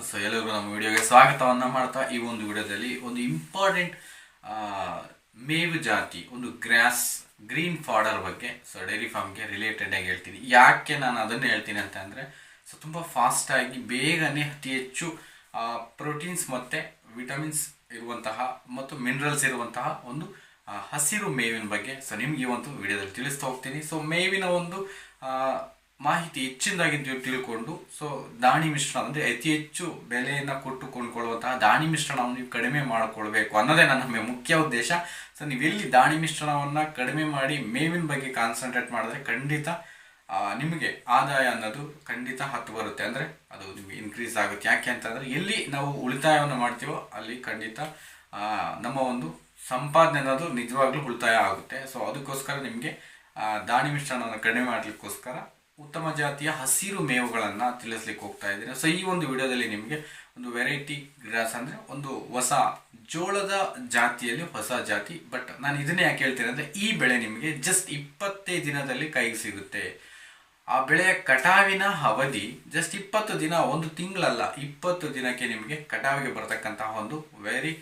So ಎಲ್ಲರಿಗೂ ನಮ್ಮ ವಿಡಿಯೋಗೆ ಸ್ವಾಗತವನ್ನು ಮಾಡ್ತಾ ಈ ಒಂದು ವಿಡಿಯೋದಲ್ಲಿ ಒಂದು ಇಂಪಾರ್ಟೆಂಟ್ ಮೇವು ಜಾತಿ ಒಂದು ಗ್ರೀನ್ ಫಾಡರ್ ಬಗ್ಗೆ ಸೊ ಡೈರಿ ಫಾರ್ಮ್ಗೆ ರಿಲೇಟೆಡ್ ಆಗಿ ಹೇಳ್ತೀನಿ. ಯಾಕೆ ನಾನು ಅದನ್ನು ಹೇಳ್ತೀನಿ ಅಂತ ಅಂದರೆ ಸೊ ತುಂಬ ಫಾಸ್ಟಾಗಿ ಬೇಗನೆ ಅತಿ ಹೆಚ್ಚು ಪ್ರೋಟೀನ್ಸ್ ಮತ್ತು ವಿಟಮಿನ್ಸ್ ಇರುವಂತಹ ಮತ್ತು ಮಿನರಲ್ಸ್ ಇರುವಂತಹ ಒಂದು ಹಸಿರು ಮೇವಿನ ಬಗ್ಗೆ ಸೊ ನಿಮ್ಗೆ ಈ ಒಂದು ವಿಡಿಯೋದಲ್ಲಿ ತಿಳಿಸ್ತಾ ಹೋಗ್ತೀನಿ. ಸೊ ಮೇವಿನ ಒಂದು ಮಾಹಿತಿ ಹೆಚ್ಚಿನದಾಗಿ ತಿಳ್ಕೊಂಡು ಸೊ ದಾಣಿ ಮಿಶ್ರಣ ಅಂದರೆ ಅತಿ ಹೆಚ್ಚು ಬೆಲೆಯನ್ನು ಕೊಟ್ಟು ಕೊಂಡ್ಕೊಳ್ಳುವಂತಹ ದಾಣಿ ಮಿಶ್ರಣವನ್ನು ನೀವು ಕಡಿಮೆ ಮಾಡಿಕೊಳ್ಬೇಕು ಅನ್ನೋದೇ ನನ್ನ ಮುಖ್ಯ ಉದ್ದೇಶ. ಸೊ ನೀವೆಲ್ಲಿ ದಾಣಿ ಮಿಶ್ರಣವನ್ನು ಕಡಿಮೆ ಮಾಡಿ ಮೇವಿನ ಬಗ್ಗೆ ಕಾನ್ಸಂಟ್ರೇಟ್ ಮಾಡಿದ್ರೆ ಖಂಡಿತ ನಿಮಗೆ ಆದಾಯ ಅನ್ನೋದು ಖಂಡಿತ ಹತ್ತು ಬರುತ್ತೆ, ಅಂದರೆ ಅದು ನಿಮಗೆ ಇನ್ಕ್ರೀಸ್ ಆಗುತ್ತೆ. ಯಾಕೆ ಅಂತಂದರೆ ಎಲ್ಲಿ ನಾವು ಉಳಿತಾಯವನ್ನು ಮಾಡ್ತೀವೋ ಅಲ್ಲಿ ಖಂಡಿತ ನಮ್ಮ ಒಂದು ಸಂಪಾದನೆ ಅನ್ನೋದು ನಿಜವಾಗ್ಲೂ ಉಳಿತಾಯ ಆಗುತ್ತೆ. ಸೊ ಅದಕ್ಕೋಸ್ಕರ ನಿಮಗೆ ದಾಣಿ ಮಿಶ್ರಣವನ್ನು ಕಡಿಮೆ ಮಾಡಲಿಕ್ಕೋಸ್ಕರ ಉತ್ತಮ ಜಾತಿಯ ಹಸಿರು ಮೇವುಗಳನ್ನು ತಿಳಿಸ್ಲಿಕ್ಕೆ ಹೋಗ್ತಾ ಇದ್ದೀನಿ. ಸೊ ಈ ಒಂದು ವಿಡಿಯೋದಲ್ಲಿ ನಿಮಗೆ ಒಂದು ವೆರೈಟಿ ಗ್ರಾಸ್ ಅಂದರೆ ಒಂದು ಹೊಸ ಜೋಳದ ಜಾತಿಯಲ್ಲಿ ಹೊಸ ಜಾತಿ. ಬಟ್ ನಾನು ಇದನ್ನೇ ಯಾಕೆ ಹೇಳ್ತೀನಿ ಅಂದರೆ ಈ ಬೆಳೆ ನಿಮಗೆ ಜಸ್ಟ್ 25 ದಿನದಲ್ಲಿ ಕೈಗೆ ಸಿಗುತ್ತೆ. ಆ ಬೆಳೆಯ ಕಟಾವಿನ ಅವಧಿ ಜಸ್ಟ್ 20 ದಿನ, ಒಂದು ತಿಂಗಳಲ್ಲ, 20 ದಿನಕ್ಕೆ ನಿಮಗೆ ಕಟಾವಿಗೆ ಬರ್ತಕ್ಕಂತಹ ಒಂದು ವೆರಿ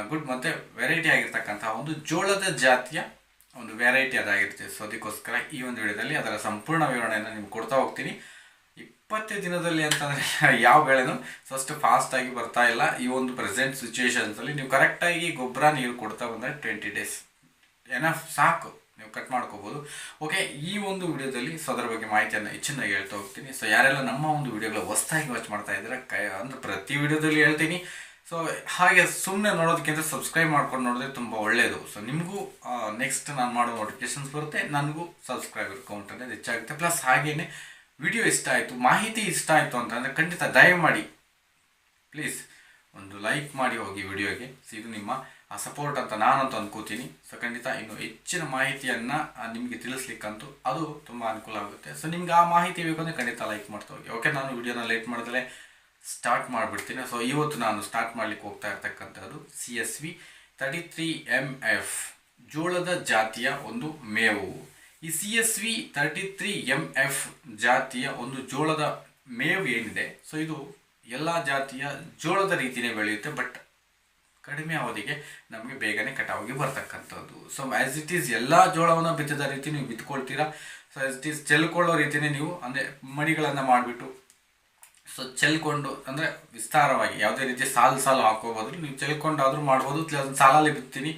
ಗುಡ್ ಮತ್ತು ವೆರೈಟಿ ಆಗಿರ್ತಕ್ಕಂತಹ ಒಂದು ಜೋಳದ ಜಾತಿಯ ಒಂದು ವೆರೈಟಿ ಅದಾಗಿರುತ್ತೆ. ಸೊ ಅದಕ್ಕೋಸ್ಕರ ಈ ಒಂದು ವಿಡಿಯೋದಲ್ಲಿ ಅದರ ಸಂಪೂರ್ಣ ವಿವರಣೆಯನ್ನು ನಿಮ್ಗೆ ಕೊಡ್ತಾ ಹೋಗ್ತೀನಿ. 20 ದಿನದಲ್ಲಿ ಅಂತಂದರೆ ಯಾವ ಬೆಳೆನೂ ಅಷ್ಟು ಫಾಸ್ಟಾಗಿ ಬರ್ತಾ ಇಲ್ಲ. ಈ ಒಂದು ಪ್ರೆಸೆಂಟ್ ಸಿಚುವೇಶನ್ಸಲ್ಲಿ ನೀವು ಕರೆಕ್ಟಾಗಿ ಗೊಬ್ಬರ ನೀರು ಕೊಡ್ತಾ ಬಂದರೆ 20 ಡೇಸ್ ಎನಫ್ ಸಾಕು, ನೀವು ಕಟ್ ಮಾಡ್ಕೋಬೋದು. ಓಕೆ, ಈ ಒಂದು ವಿಡಿಯೋದಲ್ಲಿ ಸೊ ಅದರ ಬಗ್ಗೆ ಮಾಹಿತಿಯನ್ನು ಹೆಚ್ಚಿನಾಗಿ ಹೇಳ್ತಾ ಹೋಗ್ತೀನಿ. ಸೊ ಯಾರೆಲ್ಲ ನಮ್ಮ ಒಂದು ವಿಡಿಯೋಗಳ ಹೊಸದಾಗಿ ವಾಚ್ ಮಾಡ್ತಾ ಇದ್ದಾರೆ ಅಂದರೆ ಪ್ರತಿ ವಿಡಿಯೋದಲ್ಲಿ ಹೇಳ್ತೀನಿ. ಸೊ ಹಾಗೆ ಸುಮ್ಮನೆ ನೋಡೋದಕ್ಕಿಂತ ಸಬ್ಸ್ಕ್ರೈಬ್ ಮಾಡ್ಕೊಂಡು ನೋಡಿದ್ರೆ ತುಂಬ ಒಳ್ಳೆಯದು. ಸೊ ನಿಮಗೂ ನೆಕ್ಸ್ಟ್ ನಾನು ಮಾಡೋ ನೋಟಿಫಿಕೇಶನ್ಸ್ ಬರುತ್ತೆ, ನನಗೂ ಸಬ್ಸ್ಕ್ರೈಬರ್ ಕೌಂಟ್ అనేది ಹೆಚ್ಚಾಗುತ್ತೆ. ಪ್ಲಸ್ ಹಾಗೇನೆ ವಿಡಿಯೋ ಇಷ್ಟ ಆಯಿತು, ಮಾಹಿತಿ ಇಷ್ಟ ಆಯಿತು ಅಂತಂದರೆ ಖಂಡಿತ ದಯಮಾಡಿ ಪ್ಲೀಸ್ ಒಂದು ಲೈಕ್ ಮಾಡಿ ಹೋಗಿ ವಿಡಿಯೋಗೆ. ಸೊ ಇದು ನಿಮ್ಮ ಸಪೋರ್ಟ್ ಅಂತ ನಾನಂತೂ ಅನ್ಕೋತೀನಿ. ಸೊ ಖಂಡಿತ ಇನ್ನು ಹೆಚ್ಚಿನ ಮಾಹಿತಿಯನ್ನು ನಿಮಗೆ ತಿಳಿಸ್ಲಿಕ್ಕಂತೂ ಅದು ತುಂಬ ಅನುಕೂಲ ಆಗುತ್ತೆ. ಸೊ ನಿಮ್ಗೆ ಆ ಮಾಹಿತಿ ಬೇಕು ಅಂದರೆ ಖಂಡಿತ ಲೈಕ್ ಮಾಡ್ತಾ ಹೋಗಿ. ಓಕೆ, ನಾನು ವಿಡಿಯೋನ ಲೇಟ್ ಮಾಡಿದ್ರೆ ಸ್ಟಾರ್ಟ್ ಮಾಡಿಬಿಡ್ತೀನಿ. ಸೊ ಇವತ್ತು ನಾನು ಸ್ಟಾರ್ಟ್ ಮಾಡಲಿಕ್ಕೆ ಹೋಗ್ತಾ ಇರ್ತಕ್ಕಂಥದ್ದು CSV 33MF ಜೋಳದ ಜಾತಿಯ ಒಂದು ಮೇವು. ಈ CSV 33MF ಜಾತಿಯ ಒಂದು ಜೋಳದ ಮೇವು ಏನಿದೆ ಸೊ ಇದು ಎಲ್ಲ ಜಾತಿಯ ಜೋಳದ ರೀತಿಯೇ ಬೆಳೆಯುತ್ತೆ, ಬಟ್ ಕಡಿಮೆ ಅವಧಿಗೆ ನಮಗೆ ಬೇಗನೆ ಕಟಾವಿಗೆ ಬರ್ತಕ್ಕಂಥದ್ದು. ಸೊ ಆ್ಯಸ್ ಇಟ್ ಈಸ್ ಎಲ್ಲ ಜೋಳವನ್ನು ಬಿತ್ತಿದ ರೀತಿ ನೀವು ಬಿತ್ಕೊಳ್ತೀರಾ. ಸೊ ಆ್ಯಸ್ ಇಟ್ ಈಸ್ ಚೆಲ್ಕೊಳ್ಳೋ ರೀತಿಯೇ ನೀವು ಅಂದರೆ ಮಡಿಗಳನ್ನು ಮಾಡಿಬಿಟ್ಟು ಸೊ ಚೆಲ್ಕೊಂಡು ಅಂದರೆ ವಿಸ್ತಾರವಾಗಿ ಯಾವುದೇ ರೀತಿ ಸಾಲು ಹಾಕೋಬೋದ್ರು, ನೀವು ಚೆಲ್ಕೊಂಡಾದರೂ ಮಾಡ್ಬೋದು. ಸಾಲಲ್ಲಿ ಬಿತ್ತೀನಿ,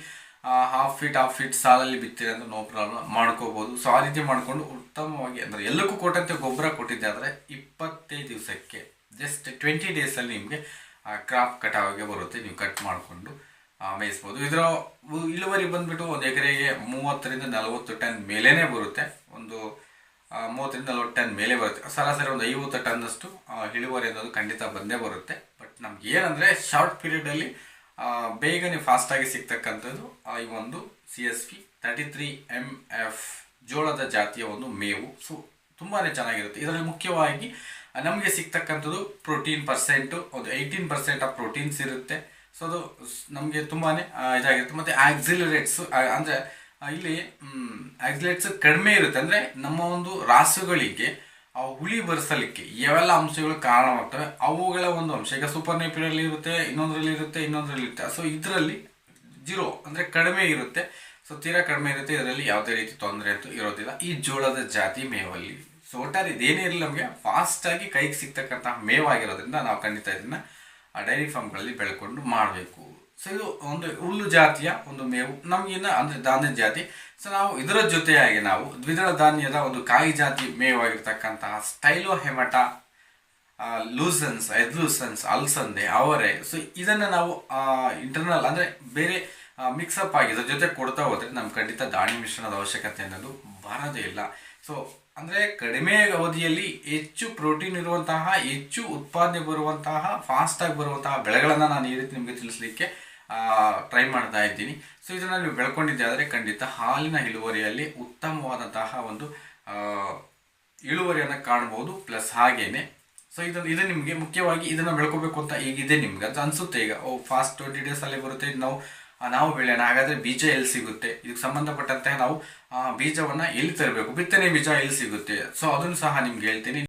ಹಾಫ್ ಫೀಟ್ ಸಾಲಲ್ಲಿ ಬಿತ್ತೀರಿ ಅಂದರೆ ನೋ ಪ್ರಾಬ್ಲಮ್ ಮಾಡ್ಕೋಬೋದು. ಸೊ ಆ ರೀತಿ ಮಾಡಿಕೊಂಡು ಉತ್ತಮವಾಗಿ ಅಂದರೆ ಎಲ್ಲಕ್ಕೂ ಕೊಟ್ಟಂತೆ ಗೊಬ್ಬರ ಕೊಟ್ಟಿದ್ದೆ ಆದರೆ 25 ದಿವಸಕ್ಕೆ ಜಸ್ಟ್ 20 ಡೇಸಲ್ಲಿ ನಿಮಗೆ ಕ್ರಾಪ್ ಕಟಾವಿಗೆ ಬರುತ್ತೆ. ನೀವು ಕಟ್ ಮಾಡಿಕೊಂಡು ಮೇಯಿಸ್ಬೋದು. ಇದರ ಇಳುವರಿ ಬಂದುಬಿಟ್ಟು ಒಂದು ಎಕರೆಗೆ 30 ರಿಂದ 40 ಟನ್ ಮೇಲೇ ಬರುತ್ತೆ. ಒಂದು 30 ರಿಂದ 40 ಟನ್ ಮೇಲೆ ಬರುತ್ತೆ. ಸರಾಸರಿ ಒಂದು 50 ಟನ್ನಷ್ಟು ಇಳುವರಿ ಅನ್ನೋದು ಖಂಡಿತ ಬಂದೇ ಬರುತ್ತೆ. ಬಟ್ ನಮ್ಗೆ ಏನಂದರೆ ಶಾರ್ಟ್ ಪೀರಿಯಡಲ್ಲಿ ಬೇಗನೆ ಫಾಸ್ಟಾಗಿ ಸಿಗ್ತಕ್ಕಂಥದ್ದು ಈ ಒಂದು CSV 33MF ಜೋಳದ ಜಾತಿಯ ಒಂದು ಮೇವು. ಸೊ ತುಂಬಾ ಚೆನ್ನಾಗಿರುತ್ತೆ. ಇದರಲ್ಲಿ ಮುಖ್ಯವಾಗಿ ನಮಗೆ ಸಿಗ್ತಕ್ಕಂಥದ್ದು ಪ್ರೋಟೀನ್ ಪರ್ಸೆಂಟು ಒಂದು 18% ಆಫ್ ಪ್ರೋಟೀನ್ಸ್ ಇರುತ್ತೆ. ಸೊ ಅದು ನಮಗೆ ತುಂಬಾ ಇದಾಗಿರುತ್ತೆ. ಮತ್ತು ಆಕ್ಸಿಲರೇಟ್ಸು ಅಂದರೆ ಇಲ್ಲಿ ಆಕ್ಸಿಲೇಟ್ಸ್ ಕಡಿಮೆ ಇರುತ್ತೆ, ಅಂದರೆ ನಮ್ಮ ಒಂದು ರಾಸುಗಳಿಗೆ ಹುಳಿ ಬರೆಸಲಿಕ್ಕೆ ಯಾವೆಲ್ಲ ಅಂಶಗಳು ಕಾರಣವಾಗ್ತವೆ ಅವುಗಳ ಒಂದು ಅಂಶ. ಈಗ ಸೂಪರ್ ನೇಪಿಯಲ್ಲಿ ಇರುತ್ತೆ, ಇನ್ನೊಂದರಲ್ಲಿ ಇರುತ್ತೆ. ಸೊ ಇದರಲ್ಲಿ 0 ಅಂದರೆ ಕಡಿಮೆ ಇರುತ್ತೆ. ಸೊ ತೀರಾ ಕಡಿಮೆ ಇರುತ್ತೆ. ಇದರಲ್ಲಿ ಯಾವುದೇ ರೀತಿ ತೊಂದರೆ ಅಂತೂ ಇರೋದಿಲ್ಲ ಈ ಜೋಳದ ಜಾತಿ ಮೇವಲ್ಲಿ. ಸೊ ಒಟ್ಟಾರೆ ಇದೇನೇ ಇರಲಿ ನಮಗೆ ಫಾಸ್ಟಾಗಿ ಕೈಗೆ ಸಿಗ್ತಕ್ಕಂತಹ ಮೇವಾಗಿರೋದ್ರಿಂದ ನಾವು ಖಂಡಿತ ಇದನ್ನು ಡೈರಿ ಫಾರ್ಮ್ಗಳಲ್ಲಿ ಬೆಳ್ಕೊಂಡು ಮಾಡಬೇಕು. ಸೊ ಇದು ಒಂದು ಹುಲ್ಲು ಜಾತಿಯ ಒಂದು ಮೇವು ನಮಗಿನ್ನ ಅಂದರೆ ಧಾನ್ಯ ಜಾತಿ. ಸೊ ನಾವು ಇದರ ಜೊತೆಯಾಗಿ ನಾವು ದ್ವಿದಳ ಧಾನ್ಯದ ಒಂದು ಕಾಯಿ ಜಾತಿ ಮೇವಾಗಿರ್ತಕ್ಕಂತಹ ಸ್ಟೈಲೋಹೆಮಟಾ, ಎದ್ಲೂಸನ್ಸ್, ಅಲ್ಸಂದೆ, ಅವರೆ. ಸೊ ಇದನ್ನು ನಾವು ಇಂಟರ್ನಲ್ ಅಂದರೆ ಬೇರೆ ಮಿಕ್ಸಪ್ ಆಗಿ ಇದರ ಜೊತೆ ಕೊಡ್ತಾ ಹೋದರೆ ನಮ್ಗೆ ಖಂಡಿತ ದಾಣಿ ಮಿಶ್ರಣದ ಅವಶ್ಯಕತೆ ಅನ್ನೋದು ಬರೋದೇ ಇಲ್ಲ. ಸೊ ಅಂದರೆ ಕಡಿಮೆ ಅವಧಿಯಲ್ಲಿ ಹೆಚ್ಚು ಪ್ರೋಟೀನ್ ಇರುವಂತಹ, ಹೆಚ್ಚು ಉತ್ಪಾದನೆ ಬರುವಂತಹ, ಫಾಸ್ಟಾಗಿ ಬರುವಂತಹ ಬೆಳೆಗಳನ್ನು ನಾನು ಈ ರೀತಿ ನಿಮಗೆ ತಿಳಿಸ್ಲಿಕ್ಕೆ ಟ್ರೈ ಮಾಡ್ತಾ ಇದ್ದೀನಿ. ಸೊ ಇದನ್ನು ನೀವು ಬೆಳ್ಕೊಂಡಿದ್ದೆ ಆದರೆ ಖಂಡಿತ ಹಾಲಿನ ಇಳುವರಿಯಲ್ಲಿ ಉತ್ತಮವಾದಂತಹ ಒಂದು ಇಳುವರಿಯನ್ನು ಕಾಣ್ಬೋದು. ಪ್ಲಸ್ ಹಾಗೇನೆ ಸೊ ಇದು ನಿಮಗೆ ಮುಖ್ಯವಾಗಿ ಇದನ್ನು ಬೆಳ್ಕೋಬೇಕು ಅಂತ ಈಗಿದೆ ನಿಮ್ಗೆ ಅಂತ ಅನಿಸುತ್ತೆ. ಈಗ ಫಾಸ್ಟ್ 20 ಡೇಸಲ್ಲಿ ಬರುತ್ತೆ, ನಾವು ಬೆಳೆಯೋಣ. ಹಾಗಾದರೆ ಬೀಜ ಎಲ್ಲಿ ಸಿಗುತ್ತೆ, ಇದಕ್ಕೆ ಸಂಬಂಧಪಟ್ಟಂತೆ ನಾವು ಬೀಜವನ್ನು ಎಲ್ಲಿ ತರಬೇಕು, ಬಿತ್ತನೆ ಬೀಜ ಎಲ್ಲಿ ಸಿಗುತ್ತೆ, ಸೊ ಅದನ್ನು ಸಹ ನಿಮ್ಗೆ ಹೇಳ್ತೀನಿ.